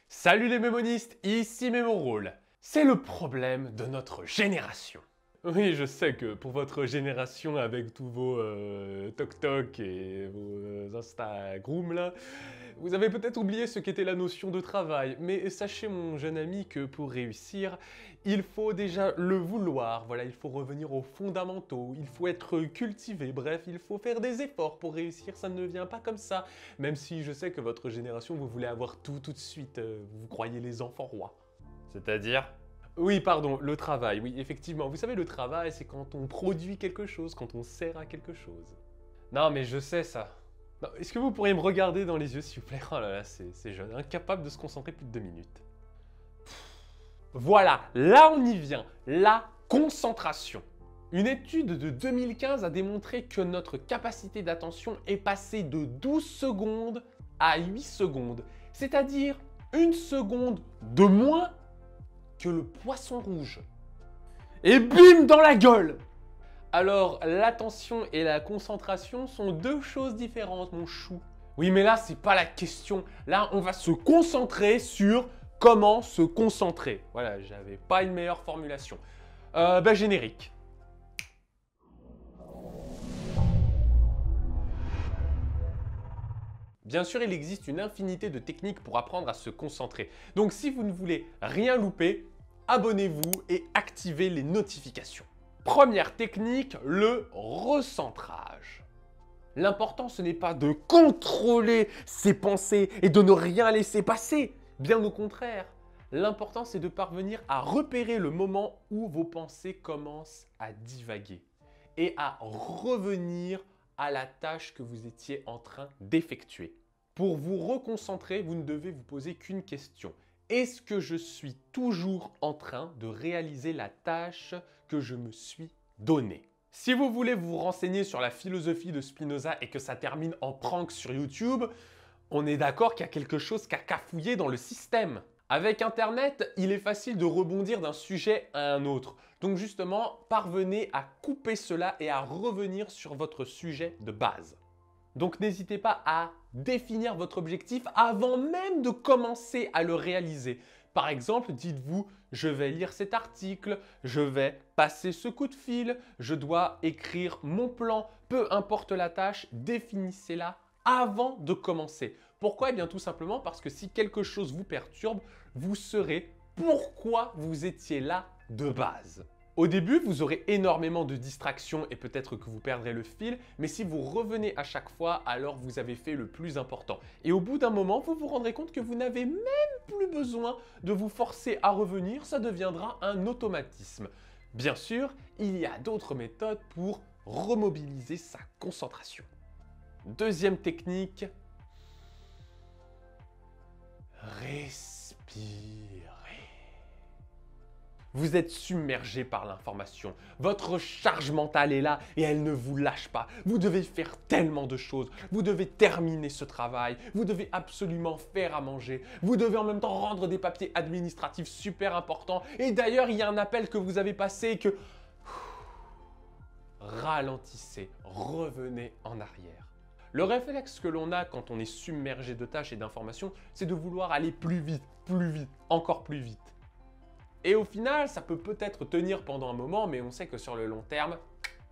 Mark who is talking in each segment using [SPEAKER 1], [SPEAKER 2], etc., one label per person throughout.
[SPEAKER 1] Salut les mémonistes, ici Mémorôle. C'est le problème de notre génération. Oui, je sais que pour votre génération avec tous vos toc-toc et vos Instagram là, vous avez peut-être oublié ce qu'était la notion de travail. Mais sachez mon jeune ami que pour réussir, il faut déjà le vouloir. Voilà, il faut revenir aux fondamentaux, il faut être cultivé. Bref, il faut faire des efforts pour réussir, ça ne vient pas comme ça. Même si je sais que votre génération, vous voulez avoir tout de suite. Vous croyez les enfants rois. C'est-à-dire? Oui, pardon, le travail, oui, effectivement. Vous savez, le travail, c'est quand on produit quelque chose, quand on sert à quelque chose. Non, mais je sais ça. Est-ce que vous pourriez me regarder dans les yeux, s'il vous plaît? Oh là là, c'est jeune, incapable de se concentrer plus de 2 minutes. Voilà, là on y vient, la concentration. Une étude de 2015 a démontré que notre capacité d'attention est passée de 12 secondes à 8 secondes, c'est-à-dire 1 seconde de moins que le poisson rouge. Et bim dans la gueule! Alors, l'attention et la concentration sont deux choses différentes, mon chou. Oui, mais là, c'est pas la question. Là, on va se concentrer sur comment se concentrer. Voilà, j'avais pas une meilleure formulation. Générique. Bien sûr, il existe une infinité de techniques pour apprendre à se concentrer. Donc si vous ne voulez rien louper, abonnez-vous et activez les notifications. Première technique, le recentrage. L'important, ce n'est pas de contrôler ses pensées et de ne rien laisser passer. Bien au contraire. L'important, c'est de parvenir à repérer le moment où vos pensées commencent à divaguer et à revenir à la tâche que vous étiez en train d'effectuer. Pour vous reconcentrer, vous ne devez vous poser qu'une question. Est-ce que je suis toujours en train de réaliser la tâche que je me suis donnée? Si vous voulez vous renseigner sur la philosophie de Spinoza et que ça termine en prank sur YouTube, on est d'accord qu'il y a quelque chose qui a cafouillé dans le système. Avec Internet, il est facile de rebondir d'un sujet à un autre. Donc justement, parvenez à couper cela et à revenir sur votre sujet de base. Donc n'hésitez pas à définir votre objectif avant même de commencer à le réaliser. Par exemple, dites-vous, je vais lire cet article, je vais passer ce coup de fil, je dois écrire mon plan, peu importe la tâche, définissez-la avant de commencer. Pourquoi? Eh bien tout simplement parce que si quelque chose vous perturbe, vous saurez pourquoi vous étiez là de base. Au début, vous aurez énormément de distractions et peut-être que vous perdrez le fil, mais si vous revenez à chaque fois, alors vous avez fait le plus important. Et au bout d'un moment, vous vous rendrez compte que vous n'avez même plus besoin de vous forcer à revenir, ça deviendra un automatisme. Bien sûr, il y a d'autres méthodes pour remobiliser sa concentration. Deuxième technique, respirer. Vous êtes submergé par l'information. Votre charge mentale est là et elle ne vous lâche pas. Vous devez faire tellement de choses. Vous devez terminer ce travail. Vous devez absolument faire à manger. Vous devez en même temps rendre des papiers administratifs super importants. Et d'ailleurs, il y a un appel que vous avez passé et que... Ralentissez, revenez en arrière. Le réflexe que l'on a quand on est submergé de tâches et d'informations, c'est de vouloir aller plus vite, encore plus vite. Et au final, ça peut peut-être tenir pendant un moment, mais on sait que sur le long terme,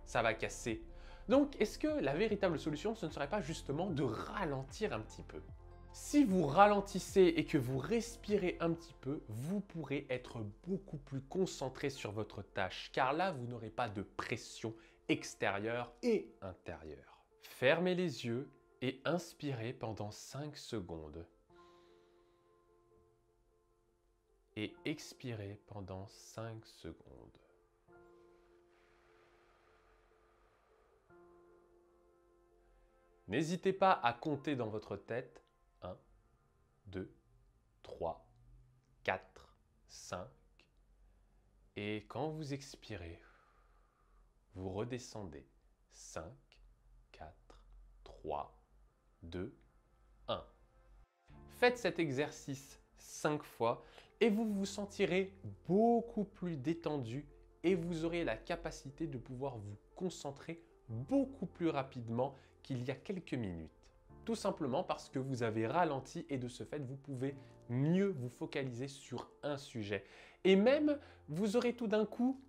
[SPEAKER 1] ça va casser. Donc, est-ce que la véritable solution, ce ne serait pas justement de ralentir un petit peu? Si vous ralentissez et que vous respirez un petit peu, vous pourrez être beaucoup plus concentré sur votre tâche, car là, vous n'aurez pas de pression extérieure et intérieure. Fermez les yeux et inspirez pendant 5 secondes. Et expirez pendant 5 secondes. N'hésitez pas à compter dans votre tête 1, 2, 3, 4, 5. Et quand vous expirez, vous redescendez 5, 4, 3, 2, 1. Faites cet exercice 5 fois et vous vous sentirez beaucoup plus détendu et vous aurez la capacité de pouvoir vous concentrer beaucoup plus rapidement qu'il y a quelques minutes. Tout simplement parce que vous avez ralenti et de ce fait, vous pouvez mieux vous focaliser sur un sujet. Et même, vous aurez tout d'un coup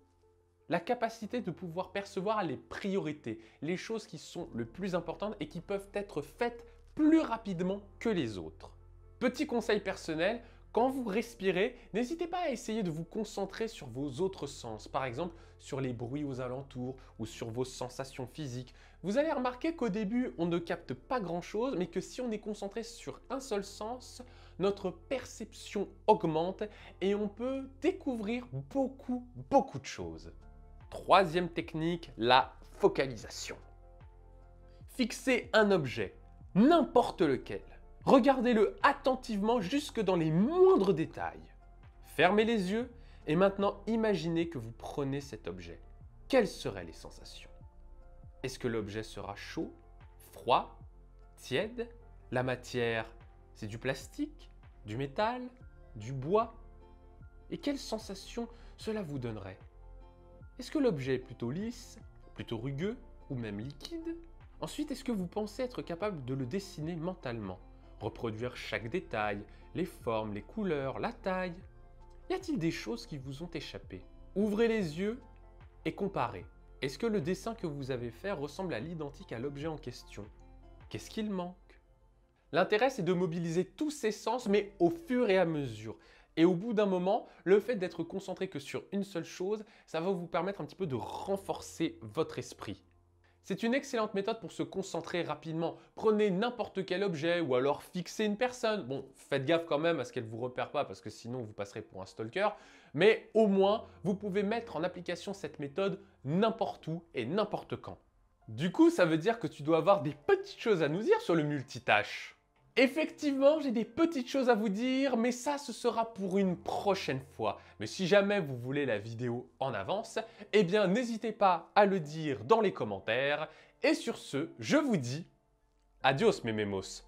[SPEAKER 1] la capacité de pouvoir percevoir les priorités, les choses qui sont le plus importantes et qui peuvent être faites plus rapidement que les autres. Petit conseil personnel, quand vous respirez, n'hésitez pas à essayer de vous concentrer sur vos autres sens, par exemple sur les bruits aux alentours ou sur vos sensations physiques. Vous allez remarquer qu'au début, on ne capte pas grand-chose, mais que si on est concentré sur un seul sens, notre perception augmente et on peut découvrir beaucoup de choses. Troisième technique, la focalisation. Fixez un objet, n'importe lequel. Regardez-le attentivement jusque dans les moindres détails. Fermez les yeux et maintenant imaginez que vous prenez cet objet. Quelles seraient les sensations? Est-ce que l'objet sera chaud, froid, tiède? La matière, c'est du plastique, du métal, du bois? Et quelles sensations cela vous donnerait? Est-ce que l'objet est plutôt lisse, plutôt rugueux ou même liquide? Ensuite, est-ce que vous pensez être capable de le dessiner mentalement? Reproduire chaque détail, les formes, les couleurs, la taille? Y a-t-il des choses qui vous ont échappé? Ouvrez les yeux et comparez. Est-ce que le dessin que vous avez fait ressemble à l'identique à l'objet en question? Qu'est-ce qu'il manque? L'intérêt, c'est de mobiliser tous ces sens, mais au fur et à mesure. Et au bout d'un moment, le fait d'être concentré que sur une seule chose, ça va vous permettre un petit peu de renforcer votre esprit. C'est une excellente méthode pour se concentrer rapidement. Prenez n'importe quel objet ou alors fixez une personne. Bon, faites gaffe quand même à ce qu'elle ne vous repère pas parce que sinon vous passerez pour un stalker. Mais au moins, vous pouvez mettre en application cette méthode n'importe où et n'importe quand. Du coup, ça veut dire que tu dois avoir des petites choses à nous dire sur le multitâche. Effectivement, j'ai des petites choses à vous dire, mais ça, ce sera pour une prochaine fois. Mais si jamais vous voulez la vidéo en avance, eh bien, n'hésitez pas à le dire dans les commentaires. Et sur ce, je vous dis adios mes mémos.